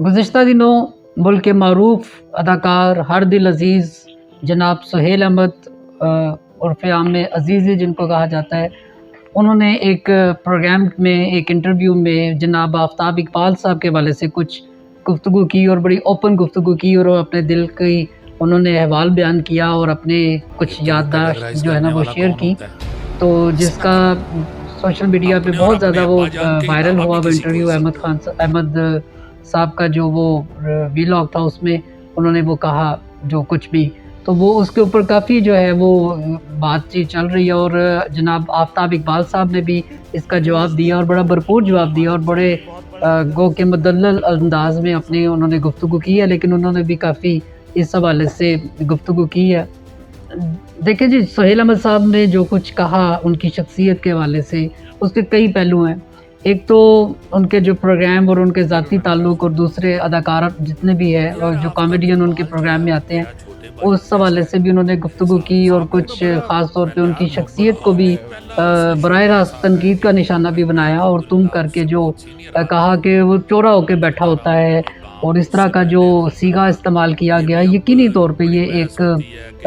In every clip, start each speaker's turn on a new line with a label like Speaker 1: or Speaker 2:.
Speaker 1: गुज़िश्ता दिनों मुल्क के मरूफ अदाकार हर दिल अज़ीज़ जनाब सुहेल अहमद उर्फ़ आम में अज़ीज़ी जिनको कहा जाता है, उन्होंने एक प्रोग्राम में एक इंटरव्यू में जनाब आफ्ताब इकबाल साहब के हवाले से कुछ गुफ्तगू की और बड़ी ओपन गुफ्तगू की और अपने दिल की उन्होंने अहवाल बयान किया और अपने कुछ याददाश्त जो है ना वो शेयर की। तो जिसका सोशल मीडिया पे बहुत ज़्यादा वो वायरल हुआ वो इंटरव्यू अहमद साहब का जो वो वीलॉग था, उसमें उन्होंने वो कहा जो कुछ भी, तो वो उसके ऊपर काफ़ी जो है वो बातचीत चल रही है। और जनाब आफ्ताब इकबाल साहब ने भी इसका जवाब दिया और बड़ा भरपूर जवाब दिया और बड़े गो के मुदल्लल अंदाज में अपनी उन्होंने गुफ्तगू की है, लेकिन उन्होंने भी काफ़ी इस हवाले से गुफ्तगू की है। देखिए जी, सुहेल अहमद साहब ने जो कुछ कहा उनकी शख्सियत के हवाले से, उसके कई पहलू हैं। एक तो उनके जो प्रोग्राम और उनके ज़ाती ताल्लुक़ और दूसरे अदाकार जितने भी हैं और जो कॉमेडियन उनके प्रोग्राम में आते हैं, उस हवाले से भी उन्होंने गुफ्तगू की और कुछ ख़ास तौर पे उनकी शख्सियत को भी बराह रास्त तनकीद का निशाना भी बनाया। और तुम करके जो कहा कि वो चौड़ा होके बैठा होता है और इस तरह का जो सीगा इस्तेमाल किया गया, यकीनी तौर पे ये एक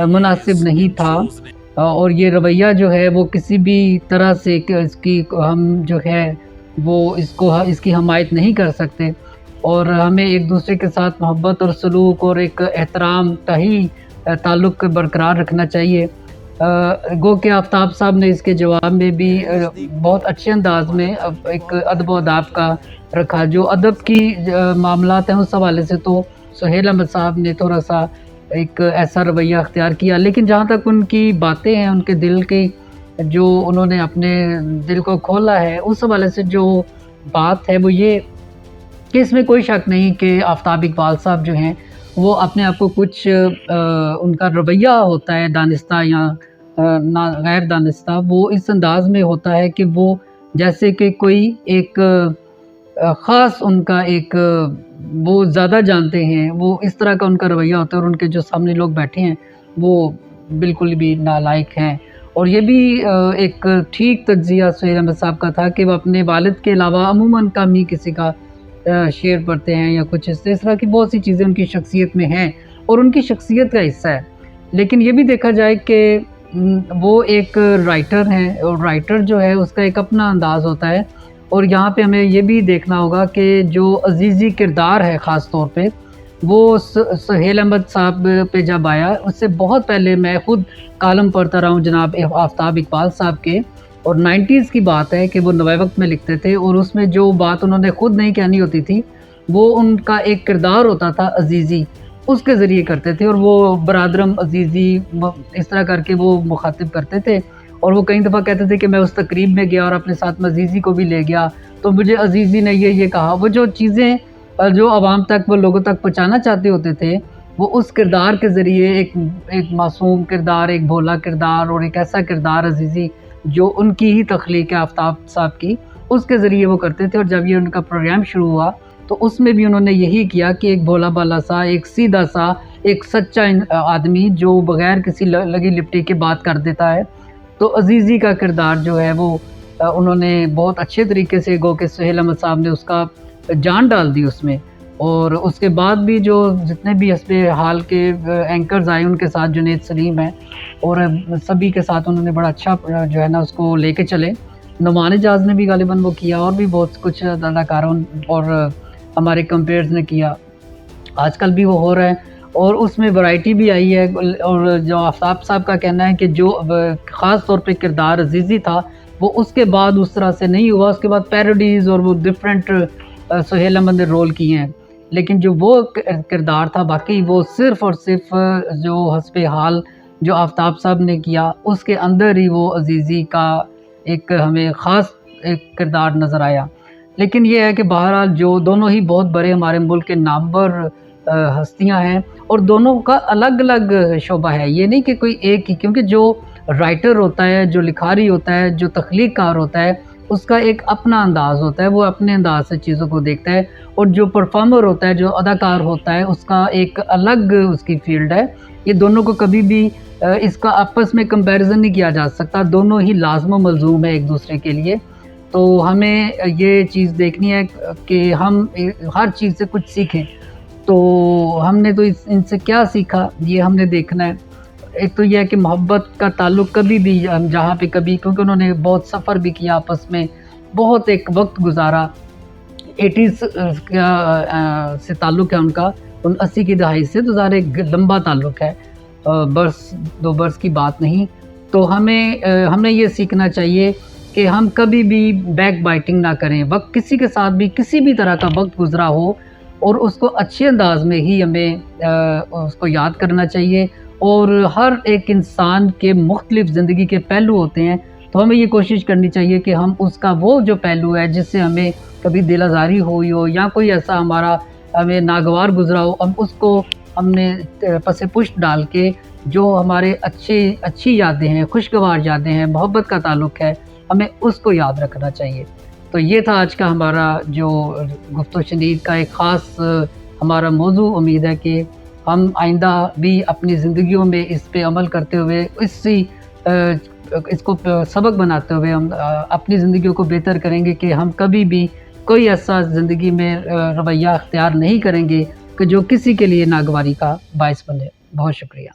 Speaker 1: मुनासिब नहीं था। और ये रवैया जो है वो किसी भी तरह से इसकी हम जो है वो इसकी हमायत नहीं कर सकते और हमें एक दूसरे के साथ मोहब्बत और सलूक और एक एहतराम का ही ताल्लुक़ बरकरार रखना चाहिए। गो के आफ्ताब साहब ने इसके जवाब में भी बहुत अच्छे अंदाज में एक अदब व अदाब का रखा। जो अदब की मामलात हैं उस हवाले से तो सुहेल अहमद साहब ने थोड़ा सा एक ऐसा रवैया अख्तियार किया, लेकिन जहाँ तक उनकी बातें हैं, उनके दिल की जो उन्होंने अपने दिल को खोला है, उस हवाले से जो बात है वो ये कि इसमें कोई शक नहीं कि आफ्ताब इकबाल साहब जो हैं वो अपने आप को कुछ उनका रवैया होता है दानिस्ता या ना गैर दानिस्ता, वो इस अंदाज में होता है कि वो जैसे कि कोई एक ख़ास उनका एक वो ज़्यादा जानते हैं, वो इस तरह का उनका रवैया होता है। और उनके जो सामने लोग बैठे हैं वो बिल्कुल भी नालायक हैं। और ये भी एक ठीक तज्ज़िया सुहेल अहमद साहब का था कि वो अपने वालिद के अलावा अमूमन कम ही किसी का शेयर पढ़ते हैं या कुछ इस तरह की बहुत सी चीज़ें उनकी शख्सियत में हैं और उनकी शख्सियत का हिस्सा है। लेकिन ये भी देखा जाए कि वो एक राइटर हैं और राइटर जो है उसका एक अपना अंदाज़ होता है। और यहाँ पे हमें ये भी देखना होगा कि जो अज़ीज़ी किरदार है ख़ास तौर पे वो सुहेल अहमद साहब पे जब आया, उससे बहुत पहले मैं ख़ुद कालम पढ़ता रहा हूँ जनाब आफ्ताब इकबाल साहब के, और 90s की बात है कि वो नए वक्त में लिखते थे और उसमें जो बात उन्होंने ख़ुद नहीं कहनी होती थी वो उनका एक किरदार होता था अज़ीज़ी, उसके ज़रिए करते थे और वो बरादरम अज़ीज़ी इस तरह करके वो मुखातिब करते थे। और वो कई दफ़ा कहते थे कि मैं उस तकरीब में गया और अपने साथ में अज़ीज़ी को भी ले गया, तो मुझे अज़ीज़ी ने ये कहा। वो जो चीज़ें जो आवाम तक वो लोगों तक पहुँचाना चाहते होते थे वो उस किरदार के ज़रिए एक मासूम किरदार, एक भोला किरदार और एक ऐसा किरदार अज़ीज़ी जो उनकी ही तख्लीक है आफ्ताब साहब की, उसके ज़रिए वो करते थे। और जब ये उनका प्रोग्राम शुरू हुआ तो उसमें भी उन्होंने यही किया कि एक भोला भाला सा, एक सीधा सा, एक सच्चा आदमी जो बग़ैर किसी लगी लिपटी के बात कर देता है, तो अज़ीज़ी का किरदार जो है वो उन्होंने बहुत अच्छे तरीके से गो के सुहेल अहमद साहब ने उसका जान डाल दी उसमें। और उसके बाद भी जो जितने भी हस्बे हाल के एंकर्स आए उनके साथ जुनैद सलीम हैं और सभी के साथ उन्होंने बड़ा अच्छा जो है ना उसको लेके चले। नुमान एजाज ने भी गालिबन वो किया और भी बहुत कुछ अदाकारों और हमारे कंपेयर्स ने किया, आजकल भी वो हो रहा है और उसमें वैरायटी भी आई है। और जो आफ्ताब साहब का कहना है कि जो ख़ास तौर पे किरदार अज़ीज़ी था वो उसके बाद उस तरह से नहीं हुआ, उसके बाद पैरोडीज़ और वो डिफरेंट सुहेल अहमद ने रोल किए हैं, लेकिन जो वो किरदार था बाकी वो सिर्फ़ और सिर्फ जो हस्बे हाल जो आफ्ताब साहब ने किया उसके अंदर ही वो अज़ीज़ी का एक हमें ख़ास एक किरदार नज़र आया। लेकिन ये है कि बहरहाल जो दोनों ही बहुत बड़े हमारे मुल्क के नामवर हस्तियां हैं और दोनों का अलग अलग शोबा है, ये नहीं कि कोई एक ही, क्योंकि जो राइटर होता है, जो लिखारी होता है, जो तख्लीक कार होता है, उसका एक अपना अंदाज़ होता है, वो अपने अंदाज से चीज़ों को देखता है। और जो परफॉर्मर होता है, जो अदाकार होता है, उसका एक अलग उसकी फील्ड है। ये दोनों को कभी भी इसका आपस में कंपैरिजन नहीं किया जा सकता, दोनों ही लाज़िम व मलज़ूम है एक दूसरे के लिए। تو ہمیں یہ چیز دیکھنی ہے کہ ہم ہر چیز سے کچھ سیکھیں. تو ہم نے تو ان سے کیا سیکھا یہ ہم نے دیکھنا ہے. ایک تو یہ ہے کہ محبت کا تعلق کبھی بھی جہاں پہ کبھی، کیونکہ انہوں نے بہت سفر بھی کیا آپس میں، بہت ایک وقت گزارا. 80s سے تعلق ہے ان کا، 80 کی دہائی سے، تو ظاہر ایک لمبا تعلق ہے، برس 2 برس کی بات نہیں. تو ہمیں یہ سیکھنا چاہیے کہ ہم کبھی بھی بیک بائٹنگ نہ کریں. وقت کسی کے ساتھ بھی کسی بھی طرح کا وقت گزرا ہو اور اس کو اچھے انداز میں ہی ہمیں اس کو یاد کرنا چاہیے. اور ہر ایک انسان کے مختلف زندگی کے پہلو ہوتے ہیں، تو ہمیں یہ کوشش کرنی چاہیے کہ ہم اس کا وہ جو پہلو ہے جس سے ہمیں کبھی دل آزاری ہوئی ہو یا کوئی ایسا ہمیں ناگوار گزرا ہو، ہم نے پس پشت ڈال کے جو ہمارے اچھی یادیں ہیں، خوشگوار یادیں ہیں، محبت کا تعلق ہے، ہمیں اس کو یاد رکھنا چاہیے. تو یہ تھا آج کا ہمارا جو گفت و شنید کا ایک خاص ہمارا موضوع. امید ہے کہ ہم آئندہ بھی اپنی زندگیوں میں اس پہ عمل کرتے ہوئے اس کو سبق بناتے ہوئے ہم اپنی زندگیوں کو بہتر کریں گے کہ ہم کبھی بھی کوئی ایسا زندگی میں رویہ اختیار نہیں کریں گے کہ جو کسی کے لیے ناگواری کا باعث بنے. بہت شکریہ.